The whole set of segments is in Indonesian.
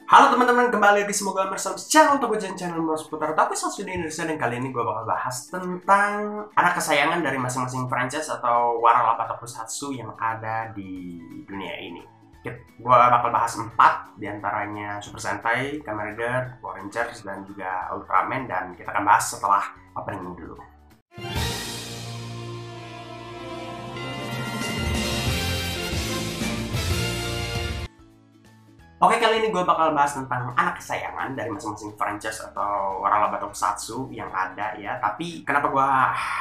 Halo teman-teman, kembali di Semoga bersama channel Tokojan channel seputar Tokusatsu di Indonesia. Dan kali ini gue bakal bahas tentang anak kesayangan dari masing-masing franchise atau waralaba Tokusatsu yang ada di dunia ini. Gue bakal bahas 4 diantaranya Super Sentai, Kamen Rider, Power Rangers, dan juga Ultraman. Dan kita akan bahas setelah opening dulu. Oke, kali ini gue bakal bahas tentang anak kesayangan dari masing-masing franchise atau waralaba Tokusatsu yang ada ya. Tapi kenapa gue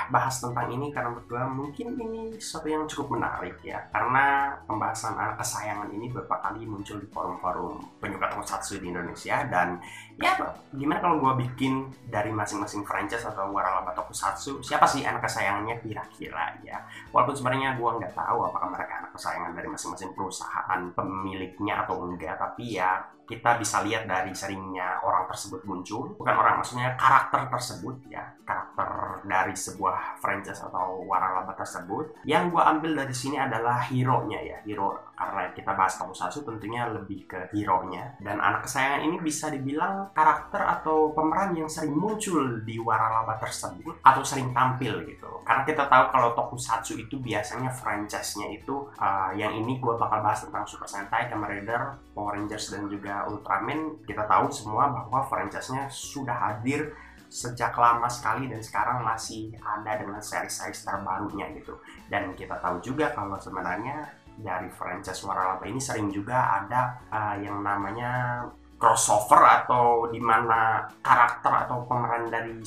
bahas tentang ini? Karena menurut gue mungkin ini sesuatu yang cukup menarik ya. Karena pembahasan anak kesayangan ini beberapa kali muncul di forum-forum penyuka Tokusatsu di Indonesia. Dan ya, gimana kalau gue bikin dari masing-masing franchise atau waralaba Tokusatsu, siapa sih anak kesayangannya kira-kira ya. Walaupun sebenarnya gue nggak tahu apakah mereka anak kesayangan dari masing-masing perusahaan pemiliknya atau enggak. Tapi ya kita bisa lihat dari seringnya orang tersebut muncul, bukan orang, maksudnya karakter tersebut ya, karakter dari sebuah franchise atau waralaba tersebut. Yang gue ambil dari sini adalah hero-nya ya, hero, karena kita bahas Tokusatsu tentunya lebih ke hero-nya. Dan anak kesayangan ini bisa dibilang karakter atau pemeran yang sering muncul di waralaba tersebut atau sering tampil gitu. Karena kita tahu kalau Tokusatsu itu biasanya franchise-nya itu yang ini gue bakal bahas tentang Super Sentai, Kamen Rider, Power Rangers, dan juga Ultraman. Kita tahu semua bahwa franchise-nya sudah hadir sejak lama sekali dan sekarang masih ada dengan seri-seri terbarunya gitu. Dan kita tahu juga kalau sebenarnya dari franchise waralaba ini sering juga ada yang namanya crossover, atau dimana karakter atau pemeran dari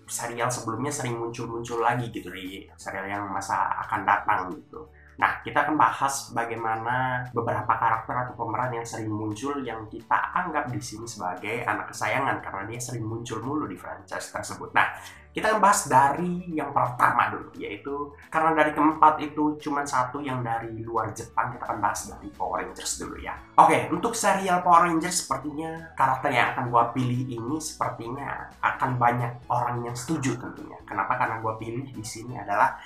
serial sebelumnya sering muncul-muncul lagi gitu di serial yang masa akan datang gitu. Nah, kita akan bahas bagaimana beberapa karakter atau pemeran yang sering muncul yang kita anggap di sini sebagai anak kesayangan karena dia sering muncul mulu di franchise tersebut. Nah, kita akan bahas dari yang pertama dulu, yaitu karena dari keempat itu cuma satu yang dari luar Jepang, kita akan bahas dari Power Rangers dulu ya. Oke, untuk serial Power Rangers sepertinya karakter yang akan gua pilih ini sepertinya akan banyak orang yang setuju tentunya. Kenapa? Karena gua pilih di sini adalah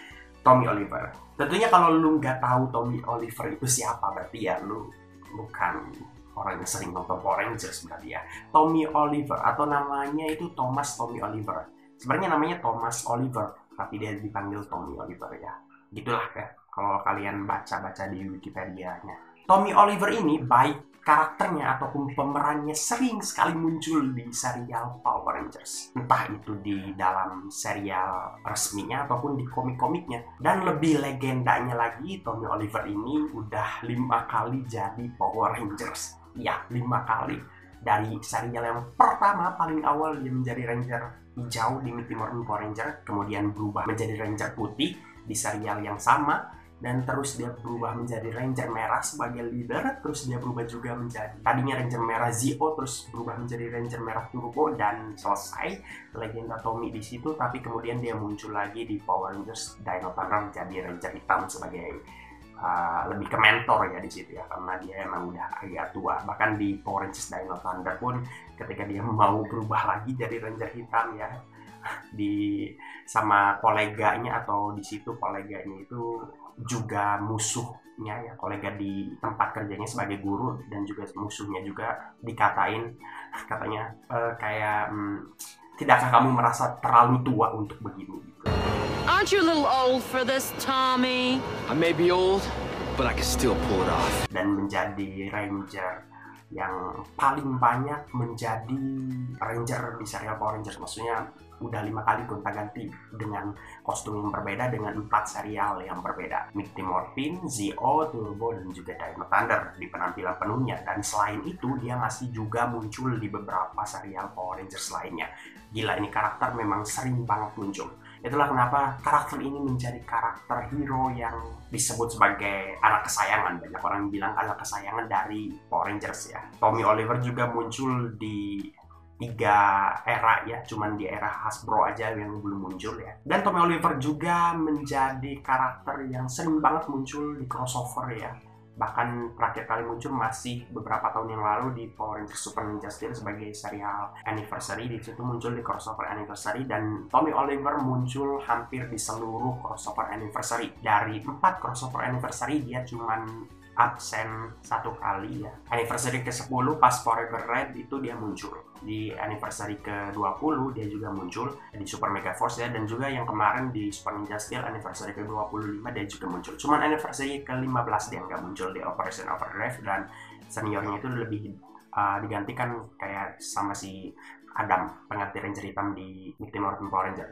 Tommy Oliver. Tentunya kalau lu nggak tahu Tommy Oliver itu siapa, berarti ya lu bukan orang yang sering nonton Power Rangers berarti ya. Tommy Oliver atau namanya itu Thomas Tommy Oliver. Sebenarnya namanya Thomas Oliver, tapi dia dipanggil Tommy Oliver ya. Gitulah ya kalau kalian baca-baca di Wikipedia-nya. Tommy Oliver ini baik karakternya ataupun pemerannya sering sekali muncul di serial Power Rangers, entah itu di dalam serial resminya ataupun di komik-komiknya. Dan lebih legendanya lagi, Tommy Oliver ini udah 5 kali jadi Power Rangers ya, 5 kali. Dari serial yang pertama paling awal dia menjadi Ranger hijau di Mighty Morphin Power Ranger, kemudian berubah menjadi Ranger putih di serial yang sama, dan terus dia berubah menjadi Ranger merah sebagai leader. Terus dia berubah juga menjadi tadinya Ranger merah Zeo, terus berubah menjadi Ranger merah Turbo, dan selesai legenda Tommy di situ. Tapi kemudian dia muncul lagi di Power Rangers Dino Thunder menjadi Ranger hitam sebagai lebih ke mentor ya di situ ya, karena dia emang udah agak tua. Bahkan di Power Rangers Dino Thunder pun ketika dia mau berubah lagi jadi Ranger hitam ya, di sama koleganya, atau di situ koleganya itu juga musuhnya ya, kolega di tempat kerjanya sebagai guru, dan juga musuhnya juga dikatain katanya tidakkah kamu merasa terlalu tua untuk begini gitu. Aren't you a little old for this, Tommy? I may be old, but I can still pull it off. Dan menjadi Ranger yang paling banyak menjadi Ranger di serial Power Rangers, maksudnya udah 5 kali gonta-ganti dengan kostum yang berbeda dengan 4 serial yang berbeda, Mighty Morphin, Zeo, Turbo, dan juga Dino Thunder di penampilan penuhnya. Dan selain itu dia masih juga muncul di beberapa serial Power Rangers lainnya. Gila, ini karakter memang sering banget muncul. Itulah kenapa karakter ini menjadi karakter hero yang disebut sebagai anak kesayangan. Banyak orang bilang anak kesayangan dari Power Rangers ya. Tommy Oliver juga muncul di 3 era ya, cuman di era Hasbro aja yang belum muncul ya. Dan Tommy Oliver juga menjadi karakter yang sering banget muncul di crossover ya. Bahkan terakhir kali muncul masih beberapa tahun yang lalu di Power Rangers Super Ninja Steel sebagai serial anniversary. Di situ muncul di crossover anniversary, dan Tommy Oliver muncul hampir di seluruh crossover anniversary. Dari 4 crossover anniversary dia cuman absen 1 kali ya. Anniversary ke-10 pas Forever Red itu dia muncul. Di anniversary ke-20 dia juga muncul di Super Mega Force ya, dan juga yang kemarin di Super Ninja Steel anniversary ke-25 dia juga muncul. Cuman anniversary ke-15 dia nggak muncul di Operation Overdrive, dan seniornya itu lebih digantikan kayak sama si Adam, pengganti Ranger hitam di Ultimate Morphin Power Ranger.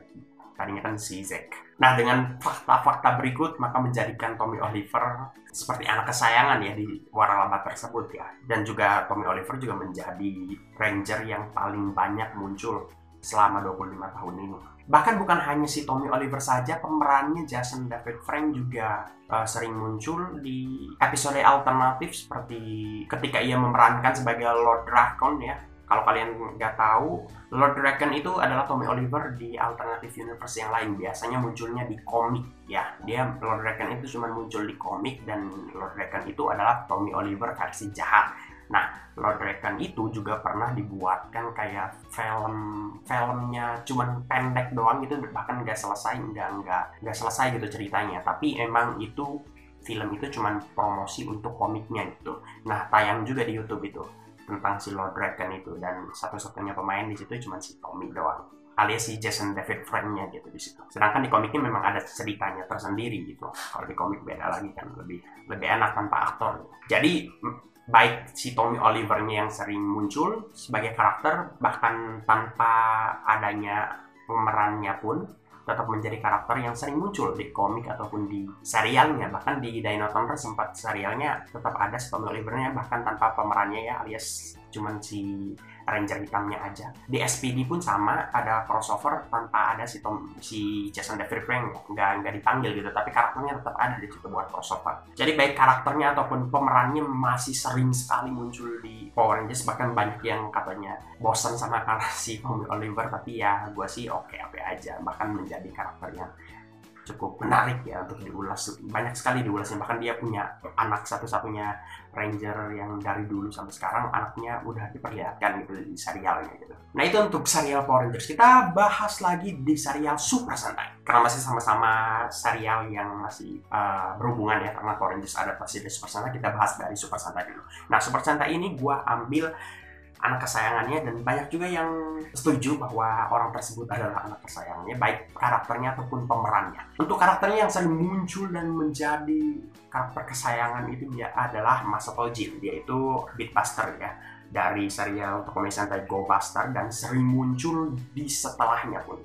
Tadinya kan si Zack. Nah, dengan fakta-fakta berikut, maka menjadikan Tommy Oliver seperti anak kesayangan ya di waralaba tersebut ya. Dan juga Tommy Oliver juga menjadi Ranger yang paling banyak muncul selama 25 tahun ini. Bahkan bukan hanya si Tommy Oliver saja, pemerannya Jason David Frank juga sering muncul di episode alternatif seperti ketika ia memerankan sebagai Lord Drakon ya. Kalau kalian nggak tahu, Lord Draken itu adalah Tommy Oliver di alternative universe yang lain. Biasanya munculnya di komik ya. Lord Draken itu cuma muncul di komik, dan Lord Draken itu adalah Tommy Oliver versi jahat. Nah, Lord Draken itu juga pernah dibuatkan kayak filmnya cuman pendek doang gitu, bahkan nggak selesai gitu ceritanya. Tapi emang itu film itu cuman promosi untuk komiknya gitu. Nah, tayang juga di YouTube itu tentang si Lord Draken itu, dan satu-satunya pemain di situ cuma si Tommy doang, alias si Jason David Frank-nya gitu di situ. Sedangkan di komiknya memang ada ceritanya tersendiri gitu. Kalau di komik beda lagi kan, lebih enak tanpa aktor. Jadi baik si Tommy Oliver-nya yang sering muncul sebagai karakter, bahkan tanpa adanya pemerannya pun tetap menjadi karakter yang sering muncul di komik ataupun di serialnya. Bahkan di Dino Thunder sempat serialnya tetap ada si Tommy Oliver-nya, bahkan tanpa pemerannya ya, alias cuman si Ranger hitamnya aja. Di SPD pun sama, ada crossover tanpa ada si Jason David Frank, nggak dipanggil gitu, tapi karakternya tetap ada di situ buat crossover. Jadi baik karakternya ataupun pemerannya masih sering sekali muncul di Power Rangers. Bahkan banyak yang katanya bosan sama si Tommy Oliver, tapi ya gue sih oke aja. Bahkan menjadi karakter yang cukup menarik ya untuk diulas, banyak sekali diulasnya. Bahkan dia punya anak satu-satunya Ranger yang dari dulu sampai sekarang anaknya udah diperlihatkan gitu di serialnya gitu. Nah, itu untuk serial Power Rangers. Kita bahas lagi di serial Super Sentai, karena masih sama-sama serial yang masih berhubungan ya, karena Power Rangers adaptasi dari Super Sentai. Kita bahas dari Super Sentai dulu. Nah, Super Sentai ini gua ambil anak kesayangannya, dan banyak juga yang setuju bahwa orang tersebut adalah anak kesayangannya, baik karakternya ataupun pemerannya. Untuk karakternya yang sering muncul dan menjadi karakter kesayangan itu dia adalah Masato Jin. Dia itu Beatbuster ya, dari serial Tokomi Sentai Go Buster, dan sering muncul di setelahnya pun.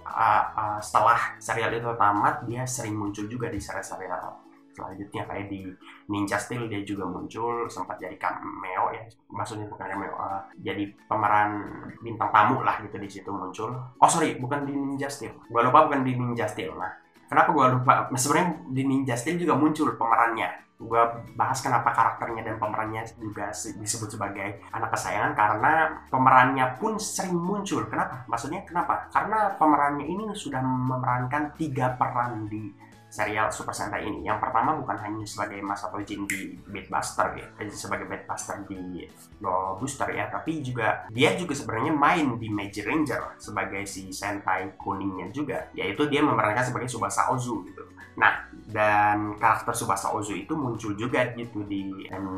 Setelah serial itu tamat, dia sering muncul juga di serial-serial selanjutnya, kayak di Ninja Steel dia juga muncul, sempat jadi cameo ya, maksudnya bukan cameo, jadi pemeran bintang tamu lah gitu di situ muncul. Oh sorry, bukan di Ninja Steel, gua lupa, bukan di Ninja Steel. Nah, kenapa gua lupa? Sebenarnya di Ninja Steel juga muncul pemerannya. Gua bahas kenapa karakternya dan pemerannya juga disebut sebagai anak kesayangan, karena pemerannya pun sering muncul. Kenapa? Maksudnya kenapa? Karena pemerannya ini sudah memerankan 3 peran di serial Super Sentai ini. Yang pertama bukan hanya sebagai Masato Jin di Beatbuster ya, sebagai Beatbuster di Go Booster ya, tapi juga dia juga sebenarnya main di Major Ranger sebagai si Sentai kuningnya juga, yaitu dia memerankan sebagai Tsubasa Ozu gitu. Nah, dan karakter Tsubasa Ozu itu muncul juga gitu di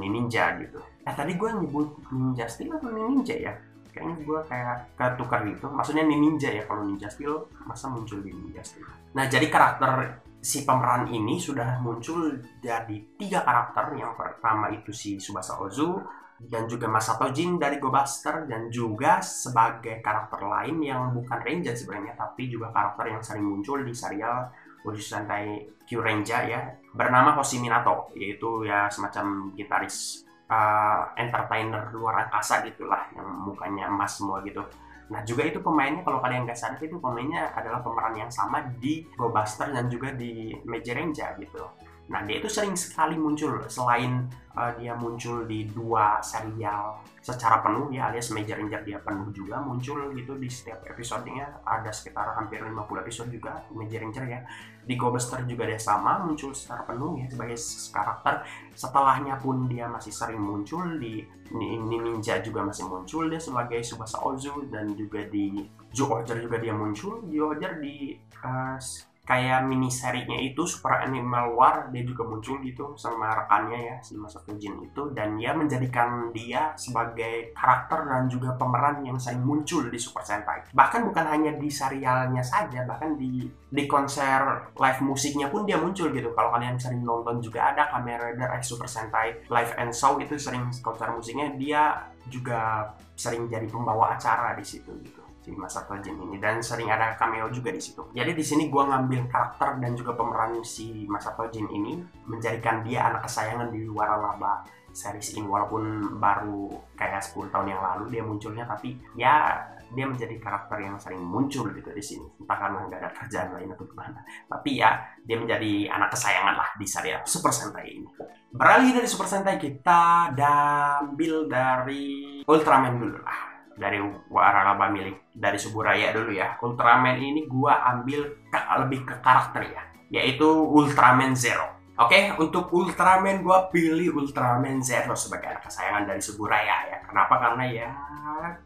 Ninja gitu. Tadi gue nyebut Ninja Steel atau Ninja ya? Kayaknya gue kayak ketukar gitu. Maksudnya Ninja ya, kalau Ninja Steel masa muncul di Ninja Steel. Nah, jadi karakter si pemeran ini sudah muncul jadi 3 karakter. Yang pertama itu si Tsubasa Ozu, dan juga Masato Jin dari Go Buster, dan juga sebagai karakter lain yang bukan Ranger sebenarnya, tapi juga karakter yang sering muncul di serial Goju Sentai Kyuranger ya, bernama Hoshi Minato, yaitu ya semacam gitaris entertainer luar angkasa gitulah, yang mukanya emas semua gitu. Nah, juga itu pemainnya, kalau kalian nggak sadar, itu pemainnya adalah pemeran yang sama di Go Buster dan juga di Major Ranger gitu. Nah, dia itu sering sekali muncul, selain dia muncul di 2 serial secara penuh ya, alias Major Ranger dia penuh juga muncul gitu di setiap episodenya, ada sekitar hampir 50 episode juga Major Ranger ya. Di Go Buster juga dia sama muncul secara penuh ya sebagai karakter. Setelahnya pun dia masih sering muncul di Ninja juga masih muncul dia sebagai Tsubasa Ozu, dan juga di Zyuohger juga dia muncul. Zyuohger di kayak mini serinya itu Super Animal War, dia juga muncul gitu sama rekannya ya, si Masato Jin itu, dan dia menjadikan dia sebagai karakter dan juga pemeran yang sering muncul di Super Sentai. Bahkan bukan hanya di serialnya saja, bahkan di konser live musiknya pun dia muncul gitu. Kalau kalian sering nonton juga ada Kamen Rider X Super Sentai Live and Show, itu sering konser musiknya dia juga sering jadi pembawa acara di situ gitu, si Masato Jin ini, dan sering ada cameo juga di situ. Jadi di sini gue ngambil karakter dan juga pemeran si Masato Jin ini, menjadikan dia anak kesayangan di Waralaba series ini, walaupun baru kayak 10 tahun yang lalu dia munculnya, tapi ya dia menjadi karakter yang sering muncul gitu di sini, entah karena nggak ada kerjaan lain atau gimana. Tapi ya dia menjadi anak kesayangan lah di serial Super Sentai ini. Beralih dari Super Sentai, kita ambil dari Ultraman dulu lah, dari Waralaba milik dari Suburaya dulu ya. Ultraman ini gua ambil lebih ke karakter ya, yaitu Ultraman Zero. Oke, untuk Ultraman gue pilih Ultraman Zero sebagai anak kesayangan dari Suburaya ya. Kenapa? Karena ya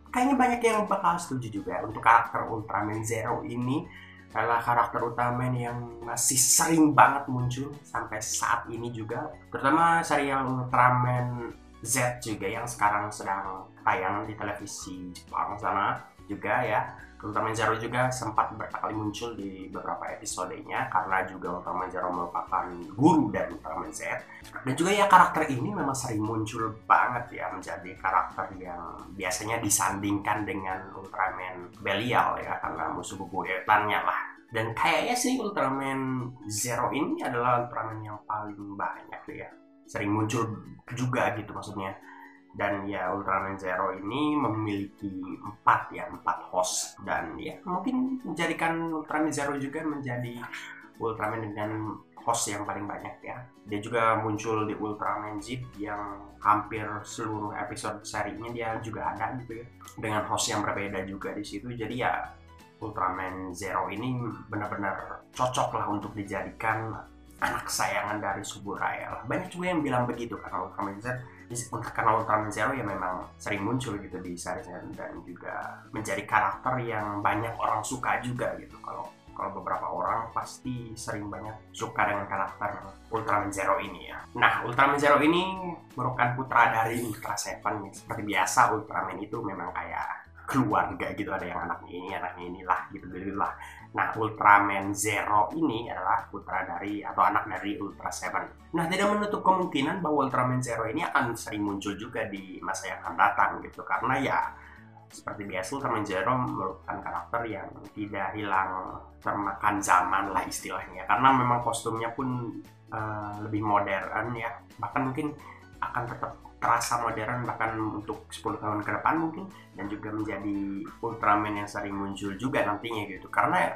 kayaknya banyak yang bakal setuju juga untuk karakter Ultraman Zero ini adalah karakter Ultraman yang masih sering banget muncul sampai saat ini juga. Terutama serial Ultraman Z juga yang sekarang sedang tayang di televisi Jepang sana juga ya. Ultraman Zero juga sempat berkali muncul di beberapa episodenya, karena juga Ultraman Zero merupakan guru dari Ultraman Z. Dan juga ya karakter ini memang sering muncul banget ya, menjadi karakter yang biasanya disandingkan dengan Ultraman Belial ya, karena musuh bebuyutannya lah. Dan kayaknya sih Ultraman Zero ini adalah Ultraman yang paling banyak ya, sering muncul juga gitu maksudnya. Dan ya Ultraman Zero ini memiliki 4 host, dan ya mungkin menjadikan Ultraman Zero juga menjadi Ultraman dengan host yang paling banyak ya. Dia juga muncul di Ultraman Z yang hampir seluruh episode serinya dia juga ada gitu ya, dengan host yang berbeda juga di situ. Jadi ya Ultraman Zero ini benar-benar cocok lah untuk dijadikan anak kesayangan dari Suburaya lah. Banyak juga yang bilang begitu karena Ultraman Zero ya memang sering muncul gitu di series dan juga menjadi karakter yang banyak orang suka juga gitu. Kalau beberapa orang pasti sering banyak suka dengan karakter Ultraman Zero ini ya. Nah, Ultraman Zero ini merupakan putra dari Ultra Seven. Seperti biasa Ultraman itu memang kayak keluarga gitu, ada yang anaknya inilah gitu lah. Nah, Ultraman Zero ini adalah putra dari atau anak dari Ultra Seven. Nah, tidak menutup kemungkinan bahwa Ultraman Zero ini akan sering muncul juga di masa yang akan datang gitu, karena ya seperti biasa Ultraman Zero merupakan karakter yang tidak hilang termakan zaman lah istilahnya, karena memang kostumnya pun lebih modern ya, bahkan mungkin akan tetap terasa modern bahkan untuk 10 tahun ke depan mungkin, dan juga menjadi Ultraman yang sering muncul juga nantinya gitu, karena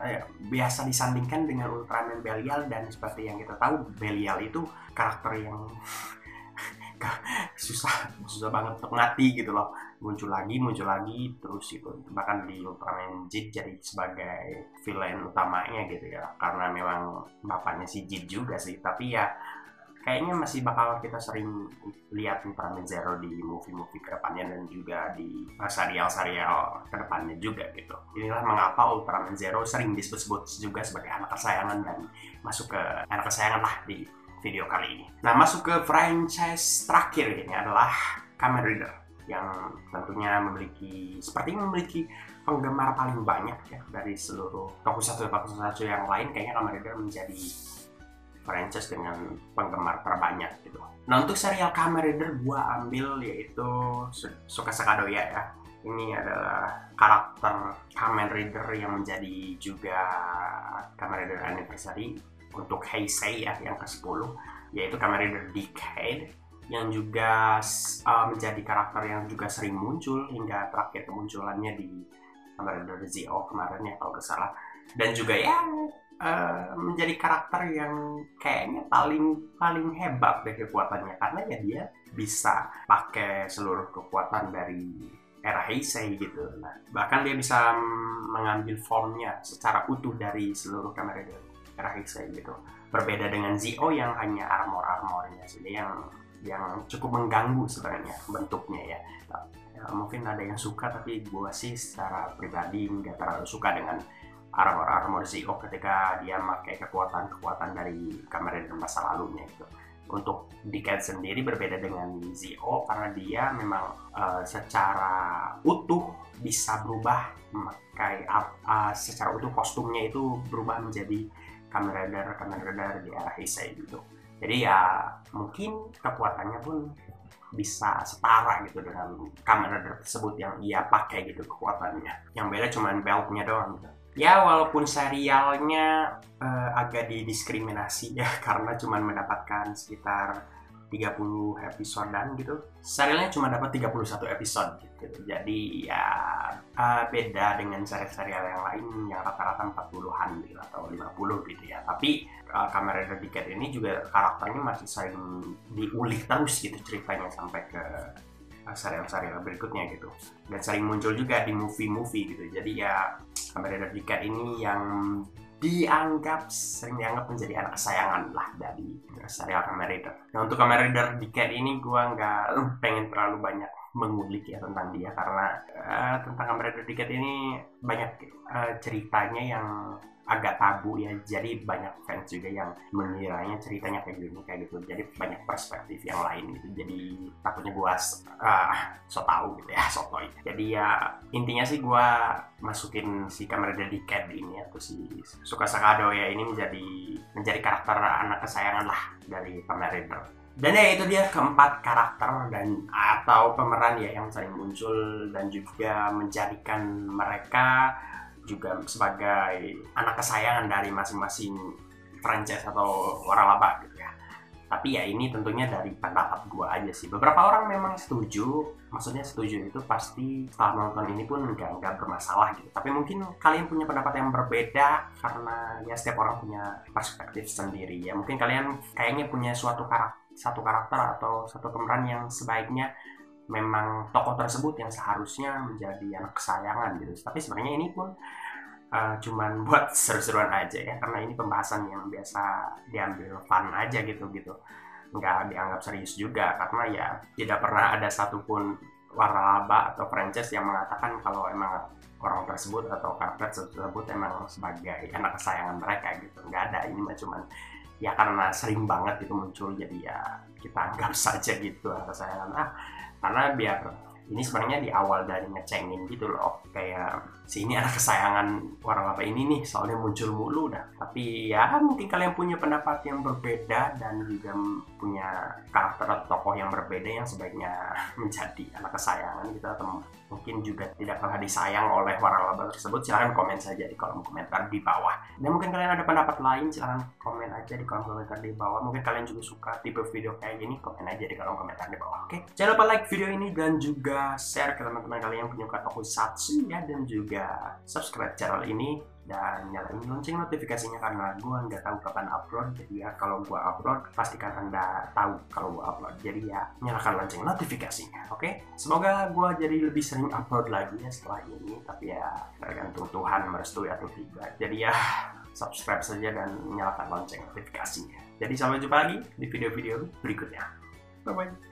biasa disandingkan dengan Ultraman Belial, dan seperti yang kita tahu Belial itu karakter yang susah banget untuk mati gitu loh, muncul lagi terus itu, bahkan di Ultraman Jid jadi sebagai villain utamanya gitu ya, karena memang bapaknya si Jid juga sih. Tapi ya kayaknya masih bakal kita sering lihat Ultraman Zero di movie-movie kedepannya dan juga di serial-serial kedepannya juga gitu. Inilah mengapa Ultraman Zero sering disebut-sebut juga sebagai anak kesayangan dan masuk ke anak kesayangan lah di video kali ini. Nah, masuk ke franchise terakhir ini adalah Kamen Rider, yang tentunya memiliki penggemar paling banyak ya dari seluruh tokusatsu yang lain. Kayaknya Kamen Rider menjadi franchise dengan penggemar terbanyak gitu. Nah, untuk serial Kamen Rider gua ambil yaitu Tsukasa Kadoya ya. Ini adalah karakter Kamen Rider yang menjadi juga Kamen Rider Anniversary untuk Heisei ya, yang ke-10, yaitu Kamen Rider Decade, yang juga menjadi karakter yang juga sering muncul hingga terakhir kemunculannya di Kamen Rider Zio kemarin ya kalau nggak salah. Dan juga ya menjadi karakter yang kayaknya paling hebat deh kekuatannya, karena ya dia bisa pakai seluruh kekuatan dari era Heisei gitu. Nah, bahkan dia bisa mengambil formnya secara utuh dari seluruh Kamen Rider era Heisei gitu. Berbeda dengan Zio yang hanya armornya sendiri yang cukup mengganggu sebenarnya bentuknya ya. Mungkin ada yang suka, tapi gue sih secara pribadi nggak terlalu suka dengan armor Zio ketika dia memakai kekuatan dari Kamen Rider masa lalunya gitu. Untuk Decade sendiri berbeda dengan Zio karena dia memang secara utuh bisa berubah memakai secara utuh kostumnya itu berubah menjadi Kamen Rider di era Heisei gitu. Jadi ya mungkin kekuatannya pun bisa setara gitu dengan Kamen Rider tersebut yang ia pakai gitu kekuatannya. Yang beda cuma beltnya doang gitu. Ya walaupun serialnya agak didiskriminasi ya karena cuma mendapatkan sekitar 30 episodean gitu. Serialnya cuma dapat 31 episode gitu. Jadi ya beda dengan serial yang lain yang rata-rata 40-an gitu atau 50 gitu ya. Tapi Kamen Rider Decade ini juga karakternya masih sering diulik terus gitu ceritanya sampai ke serial-serial berikutnya gitu. Dan sering muncul juga di movie-movie gitu. Jadi ya Kamen Rider Decade ini yang sering dianggap menjadi anak kesayangan lah dari serial Kamen Rider. Nah untuk Kamen Rider Decade ini gue nggak pengen terlalu banyak mengulik ya tentang dia karena tentang Kamen Rider Decade ini banyak ceritanya yang agak tabu ya, jadi banyak fans juga yang mengiranya ceritanya kayak gini kayak gitu, jadi banyak perspektif yang lain gitu, jadi takutnya gue so tau gitu ya, sotoy. Jadi ya intinya sih gue masukin si Kamen Rider Decade ini atau si Tsukasa Kado ya ini menjadi karakter anak kesayangan lah dari Kamen Rider. Dan ya itu dia keempat karakter dan atau pemeran ya yang sering muncul dan juga menjadikan mereka juga sebagai anak kesayangan dari masing-masing franchise atau waralaba gitu ya. Tapi ya ini tentunya dari pendapat gue aja sih. Beberapa orang memang setuju, maksudnya setuju itu pasti setelah nonton ini pun nggak bermasalah gitu. Tapi mungkin kalian punya pendapat yang berbeda karena ya setiap orang punya perspektif sendiri ya. Mungkin kalian kayaknya punya satu karakter atau satu pemeran yang sebaiknya memang tokoh tersebut yang seharusnya menjadi anak kesayangan gitu. Tapi sebenarnya ini pun cuman buat seru-seruan aja ya, karena ini pembahasan yang biasa diambil fun aja gitu, nggak dianggap serius juga karena ya tidak pernah ada satupun waralaba atau franchise yang mengatakan kalau emang orang tersebut atau karakter tersebut emang sebagai anak kesayangan mereka gitu. Nggak ada, ini mah cuman ya karena sering banget itu muncul jadi ya kita anggap saja gitu anak kesayangan karena biar ini sebenarnya di awal dari ngecengin gitu loh, kayak si ini anak kesayangan waralaba ini nih soalnya muncul mulu dah. Tapi ya mungkin kalian punya pendapat yang berbeda dan juga punya karakter atau tokoh yang berbeda yang sebaiknya menjadi anak kesayangan gitu, atau mungkin juga tidak pernah disayang oleh waralaba tersebut. Silahkan komen saja di kolom komentar di bawah. Dan mungkin kalian ada pendapat lain, silahkan komen aja di kolom komentar di bawah. Mungkin kalian juga suka tipe video kayak gini, komen aja di kolom komentar di bawah. Oke, jangan lupa like video ini dan juga share ke teman-teman kalian yang penyuka tokusatsu ya, dan juga subscribe channel ini dan nyalain lonceng notifikasinya karena gue nggak tahu kapan upload. Jadi ya kalau gue upload pastikan anda tahu kalau gue upload. Jadi ya nyalakan lonceng notifikasinya. Oke, semoga gue jadi lebih sering upload lagi ya setelah ini. Tapi ya tergantung Tuhan merestui atau tidak. Jadi ya subscribe saja dan nyalakan lonceng notifikasinya. Jadi sampai jumpa lagi di video-video berikutnya. Bye bye.